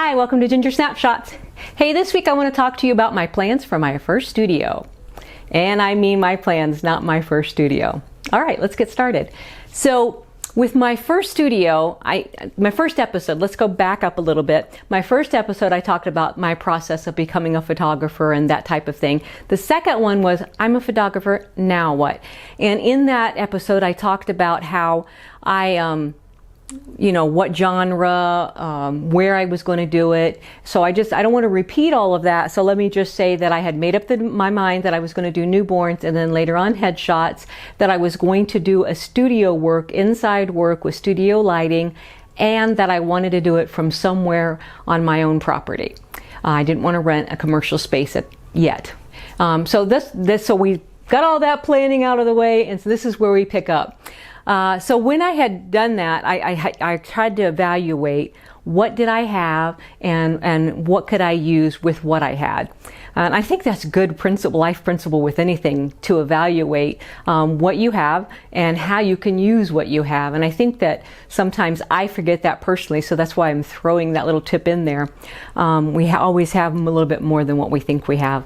Hi, welcome to Ginger Snapshots. Hey, this week I want to talk to you about my plans for my first studio. And I mean my plans, not my first studio. All right, let's get started. So with my first studio, my first episode, let's go back up a little bit. My first episode, I talked about my process of becoming a photographer and that type of thing. The second one was, I'm a photographer, now what? And in that episode, I talked about how what genre, where I was going to do it. So I don't want to repeat all of that. So let me just say that I had made up my mind that I was going to do newborns and then later on headshots, that I was going to do a studio work, inside work with studio lighting, and that I wanted to do it from somewhere on my own property. I didn't want to rent a commercial space yet. So we got all that planning out of the way, and so this is where we pick up. So when I had done that, I tried to evaluate what did I have and what could I use with what I had. And I think that's good life principle with anything, to evaluate what you have and how you can use what you have. And I think that sometimes I forget that personally, so that's why I'm throwing that little tip in there. We always have a little bit more than what we think we have.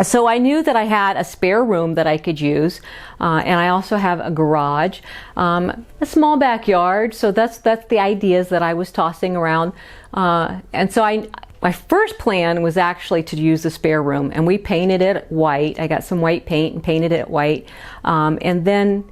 So I knew that I had a spare room that I could use, and I also have a garage, a small backyard. So that's the ideas that I was tossing around. And so my first plan was actually to use the spare room, and we painted it white. I got some white paint and painted it white, and then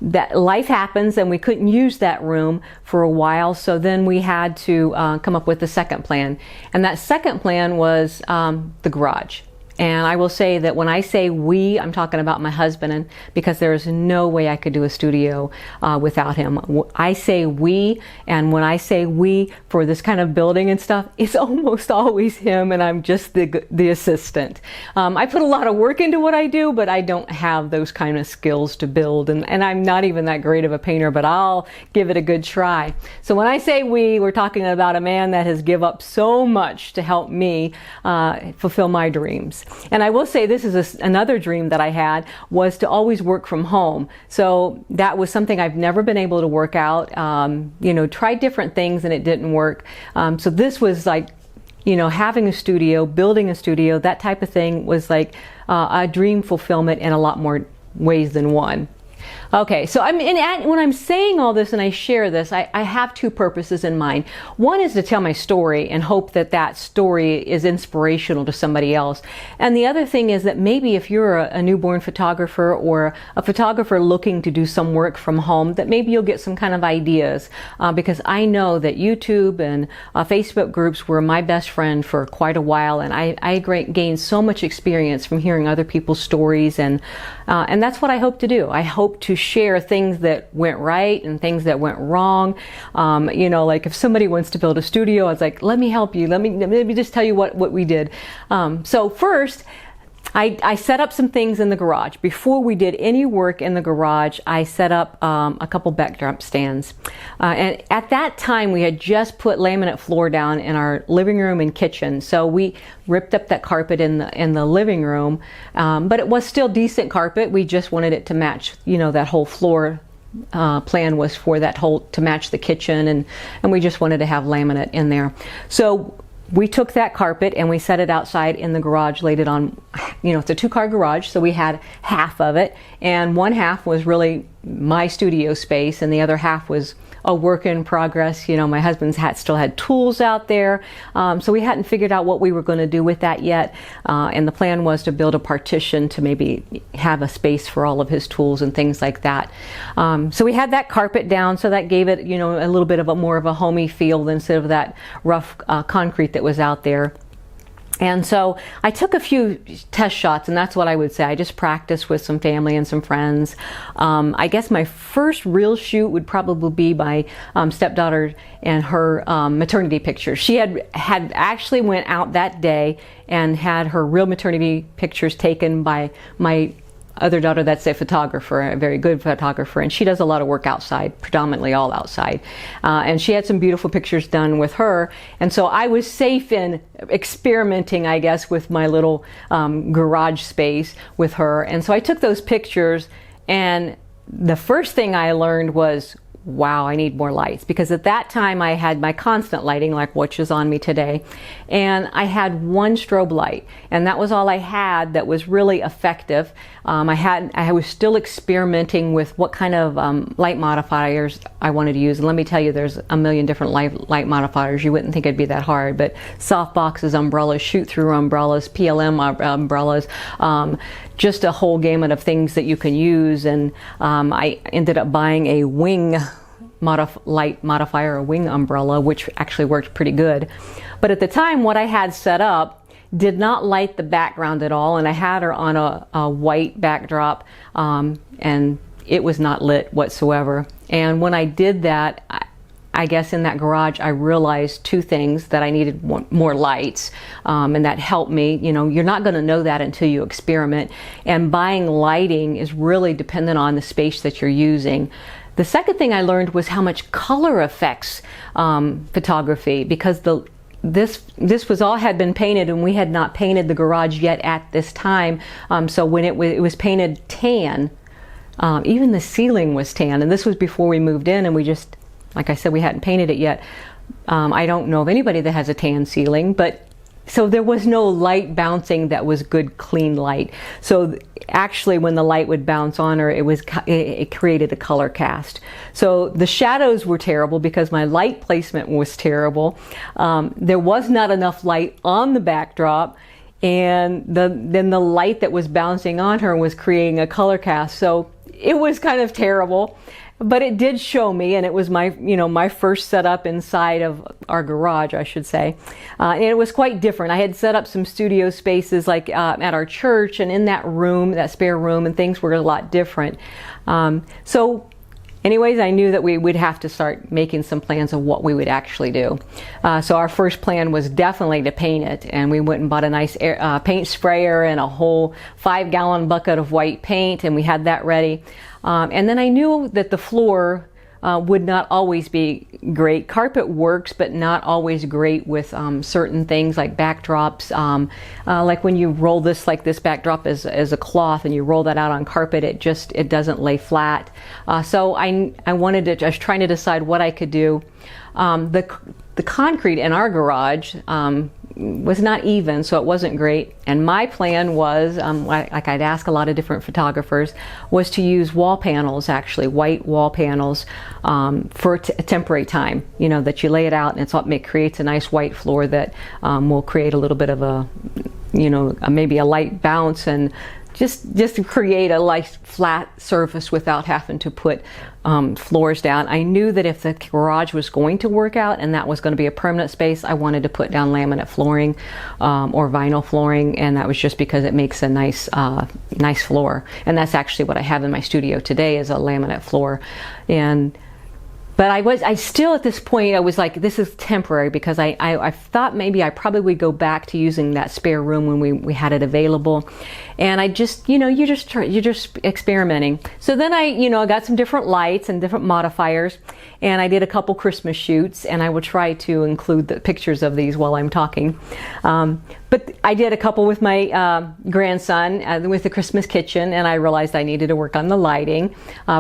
that life happens and we couldn't use that room for a while. So then we had to come up with the second plan, and that second plan was the garage. And I will say that when I say we, I'm talking about my husband, because there is no way I could do a studio without him. I say we, and when I say we for this kind of building and stuff, it's almost always him, and I'm just the assistant. I put a lot of work into what I do, but I don't have those kind of skills to build, and I'm not even that great of a painter, but I'll give it a good try. So when I say we're talking about a man that has given up so much to help me fulfill my dreams. And I will say this is another dream that I had, was to always work from home. So that was something I've never been able to work out. Tried different things and it didn't work. So this was like, having a studio, building a studio, that type of thing was like a dream fulfillment in a lot more ways than one. Okay, so when I'm saying all this and I share this, I have two purposes in mind. One is to tell my story and hope that that story is inspirational to somebody else. And the other thing is that maybe if you're a newborn photographer or a photographer looking to do some work from home, that maybe you'll get some kind of ideas. Because I know that YouTube and Facebook groups were my best friend for quite a while, and I gained so much experience from hearing other people's stories, and that's what I hope to do. I hope to share things that went right and things that went wrong. Like if somebody wants to build a studio, I was like, let me help you. Let me just tell you what we did. So first, I set up some things in the garage. Before we did any work in the garage, I set up a couple backdrop stands. And at that time, we had just put laminate floor down in our living room and kitchen. So we ripped up that carpet in the living room, but it was still decent carpet. We just wanted it to match, that whole floor. Plan was for that whole to match the kitchen, and we just wanted to have laminate in there. So we took that carpet and we set it outside in the garage, laid it on, it's a 2-car garage, so we had half of it, and one half was really my studio space and the other half was a work in progress. My husband's still had tools out there, so we hadn't figured out what we were going to do with that yet, and the plan was to build a partition to maybe have a space for all of his tools and things like that. So we had that carpet down, so that gave it a little bit of more of a homey feel instead of that rough concrete that was out there. And so I took a few test shots, and that's what I would say. I just practiced with some family and some friends. I guess my first real shoot would probably be my stepdaughter and her maternity pictures. She had actually went out that day and had her real maternity pictures taken by my other daughter that's a photographer, a very good photographer, and she does a lot of work outside, predominantly all outside. And she had some beautiful pictures done with her, and so I was safe in experimenting, I guess, with my little garage space with her. And so I took those pictures, and the first thing I learned was, wow, I need more lights, because at that time I had my constant lighting, like which is on me today, and I had one strobe light, and that was all I had that was really effective. I was still experimenting with what kind of light modifiers I wanted to use, and let me tell you, there's a million different light modifiers. You wouldn't think it'd be that hard, but softboxes, umbrellas, shoot-through umbrellas, PLM umbrellas, just a whole gamut of things that you can use. And I ended up buying a wing light modifier, a wing umbrella, which actually worked pretty good. But at the time, what I had set up did not light the background at all, and I had her on a white backdrop, and it was not lit whatsoever. And when I did that, I guess in that garage, I realized two things: that I needed more lights, and that helped me. You know, you're not going to know that until you experiment, and buying lighting is really dependent on the space that you're using. The second thing I learned was how much color affects photography, because this was all had been painted, and we had not painted the garage yet at this time. So when it was painted tan, even the ceiling was tan, and this was before we moved in, and we just, like I said, we hadn't painted it yet. I don't know of anybody that has a tan ceiling, but so there was no light bouncing that was good, clean light. So actually, when the light would bounce on her, it created a color cast. So the shadows were terrible because my light placement was terrible. There was not enough light on the backdrop, and then the light that was bouncing on her was creating a color cast. So it was kind of terrible. But it did show me, and it was my first setup inside of our garage, I should say. And it was quite different. I had set up some studio spaces like at our church, and in that room, that spare room, and things were a lot different. So anyways, I knew that we would have to start making some plans of what we would actually do. So our first plan was definitely to paint it, and we went and bought a nice paint sprayer and a whole 5-gallon bucket of white paint, and we had that ready. And then I knew that the floor would not always be great. Carpet works, but not always great with certain things like backdrops. Like when you roll this, like this backdrop as a cloth, and you roll that out on carpet, it doesn't lay flat. So I was trying to decide what I could do. The concrete in our garage was not even, so it wasn't great. And my plan was, like I'd ask a lot of different photographers, was to use wall panels, actually white wall panels, for a temporary time. You know, that you lay it out, and it creates a nice white floor that will create a little bit of a, maybe a light bounce, and just to create a nice flat surface without having to put floors down. I knew that if the garage was going to work out and that was going to be a permanent space, I wanted to put down laminate flooring or vinyl flooring, and that was just because it makes a nice floor. And that's actually what I have in my studio today, is a laminate floor. But I still, at this point, I was like, this is temporary, because I thought maybe I probably would go back to using that spare room when we had it available. And I just, you're just experimenting. So then I got some different lights and different modifiers, and I did a couple Christmas shoots, and I will try to include the pictures of these while I'm talking. But I did a couple with my grandson with the Christmas kitchen, and I realized I needed to work on the lighting.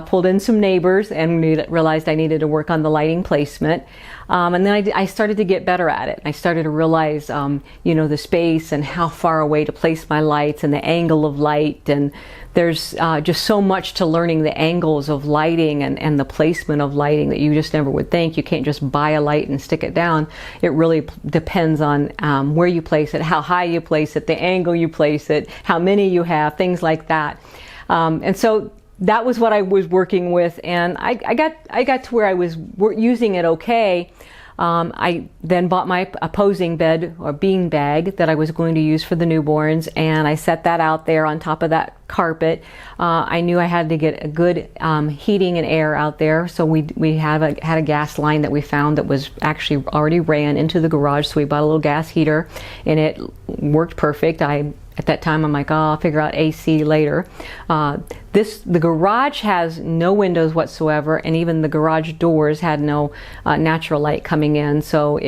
Pulled in some neighbors and realized I needed to work on the lighting placement. And then I started to get better at it. I started to realize, the space and how far away to place my lights and the angle of light. And there's just so much to learning the angles of lighting and the placement of lighting that you just never would think. You can't just buy a light and stick it down. It really depends on where you place it, how high you place it, the angle you place it, how many you have, things like that. And so that was what I was working with, and I got to where I was using it okay. I then bought my opposing bed or bean bag that I was going to use for the newborns, and I set that out there on top of that carpet. I knew I had to get a good heating and air out there, so we had a gas line that we found that was actually already ran into the garage, so we bought a little gas heater, and it worked perfect. At that time, I'm like, I'll figure out AC later. The garage has no windows whatsoever, and even the garage doors had no natural light coming in. So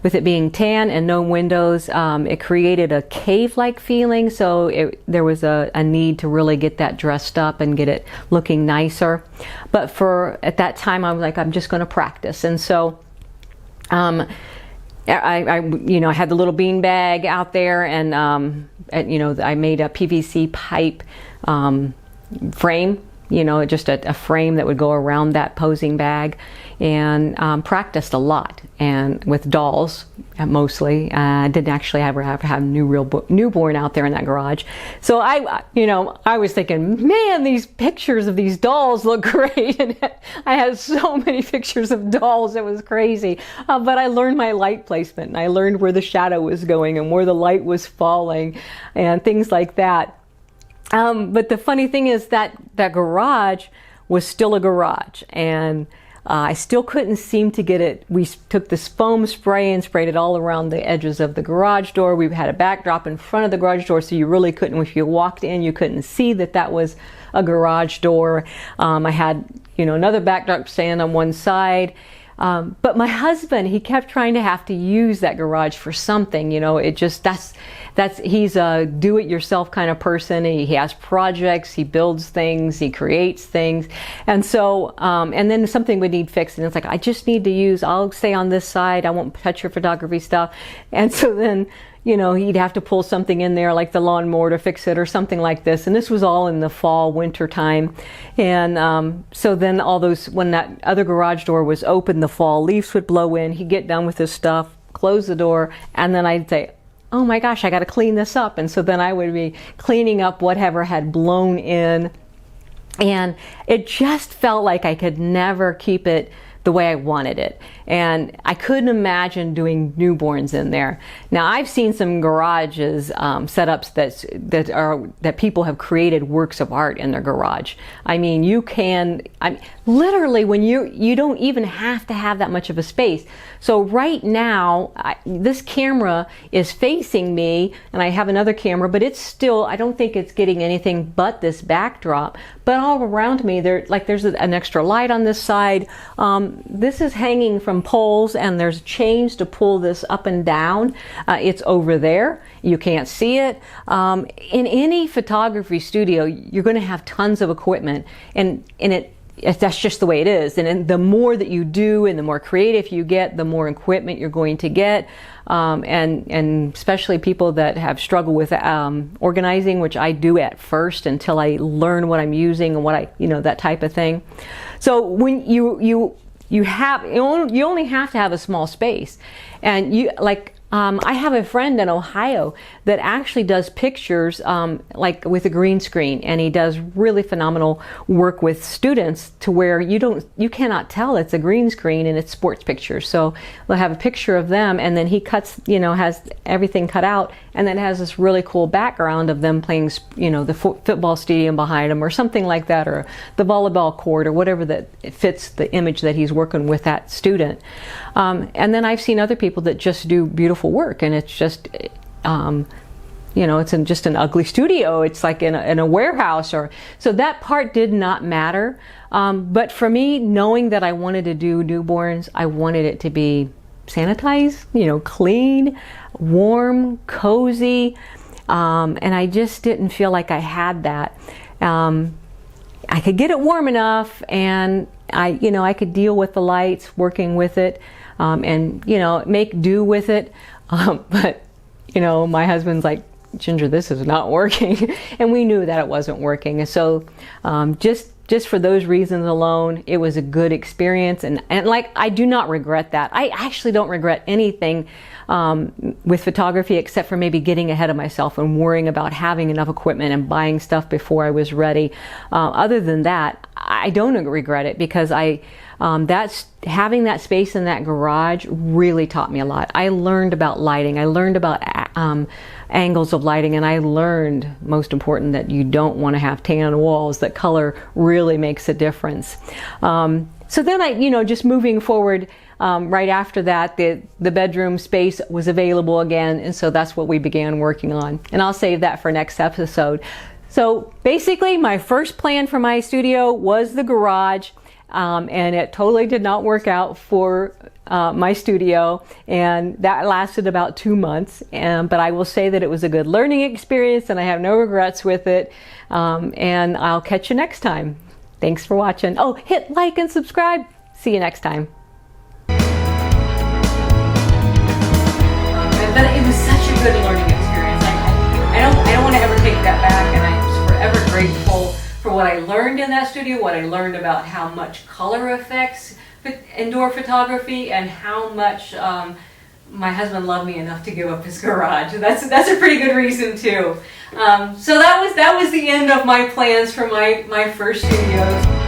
with it being tan and no windows, it created a cave-like feeling. So there was a need to really get that dressed up and get it looking nicer. But at that time, I was like, I'm just going to practice. And so I had the little bean bag out there, and I made a PVC pipe frame, just a frame that would go around that posing bag, and practiced a lot, and with dolls mostly. I didn't actually ever have a newborn out there in that garage. So I was thinking, man, these pictures of these dolls look great. And I had so many pictures of dolls, it was crazy. But I learned my light placement, and I learned where the shadow was going and where the light was falling and things like that. But the funny thing is that garage was still a garage, and I still couldn't seem to get it. We took this foam spray and sprayed it all around the edges of the garage door. We had a backdrop in front of the garage door, so you really couldn't, if you walked in, you couldn't see that was a garage door. I had, another backdrop stand on one side. But my husband, he kept trying to have to use that garage for something, he's a do-it-yourself kind of person. He has projects, he builds things, he creates things. And so, and then something would need fixed, and it's like, I just need to I'll stay on this side, I won't touch your photography stuff. And so then, he'd have to pull something in there like the lawnmower to fix it or something like this. And this was all in the fall, winter time. And so then when that other garage door was open, the fall leaves would blow in. He'd get done with his stuff, close the door, and then I'd say, oh my gosh, I got to clean this up. And so then I would be cleaning up whatever had blown in. And it just felt like I could never keep it the way I wanted it. And I couldn't imagine doing newborns in there. Now, I've seen some garages, setups that people have created works of art in their garage. I mean, literally when you don't even have to have that much of a space. So right now, this camera is facing me, and I have another camera, but it's still, I don't think it's getting anything but this backdrop. But all around me, there's an extra light on this side. This is hanging from poles, and there's chains to pull this up and down. It's over there. You can't see it. In any photography studio, you're going to have tons of equipment, and that's just the way it is. And the more that you do and the more creative you get, the more equipment you're going to get. And especially people that have struggled with organizing, which I do at first until I learn what I'm using and that type of thing. So when you only have to have a small space, and I have a friend in Ohio that actually does pictures with a green screen, and he does really phenomenal work with students to where you cannot tell it's a green screen and it's sports pictures. So they'll have a picture of them, and then he cuts, has everything cut out, and then has this really cool background of them playing, the football stadium behind them or something like that, or the volleyball court or whatever that fits the image that he's working with that student. And then I've seen other people that just do beautiful work, and it's just it's just an ugly studio. It's like in a warehouse, so that part did not matter. But for me, knowing that I wanted to do newborns, I wanted it to be sanitized, clean, warm, cozy, and I just didn't feel like I had that. I could get it warm enough, and I could deal with the lights, working with it, and make do with it. But my husband's like, Ginger, this is not working, and we knew that it wasn't working. And so, just for those reasons alone, it was a good experience, and I do not regret that. I actually don't regret anything with photography, except for maybe getting ahead of myself and worrying about having enough equipment and buying stuff before I was ready. Other than that, I don't regret it, because having that space in that garage really taught me a lot. I learned about lighting. I learned about angles of lighting, and I learned, most important, that you don't want to have tan walls, that color really makes a difference. So then just moving forward, right after that, the bedroom space was available again, and so that's what we began working on. And I'll save that for next episode. So basically, my first plan for my studio was the garage. and it totally did not work out for my studio, and that lasted about 2 months. But I will say that it was a good learning experience, and I have no regrets with it. And I'll catch you next time. Thanks for watching. Oh, hit like and subscribe. See you next time. But it was such a good learning experience. I don't want to ever take that back, and I'm forever grateful for what I learned in that studio, what I learned about how much color affects indoor photography, and how much my husband loved me enough to give up his garage. That's a pretty good reason too. So that was the end of my plans for my first studio.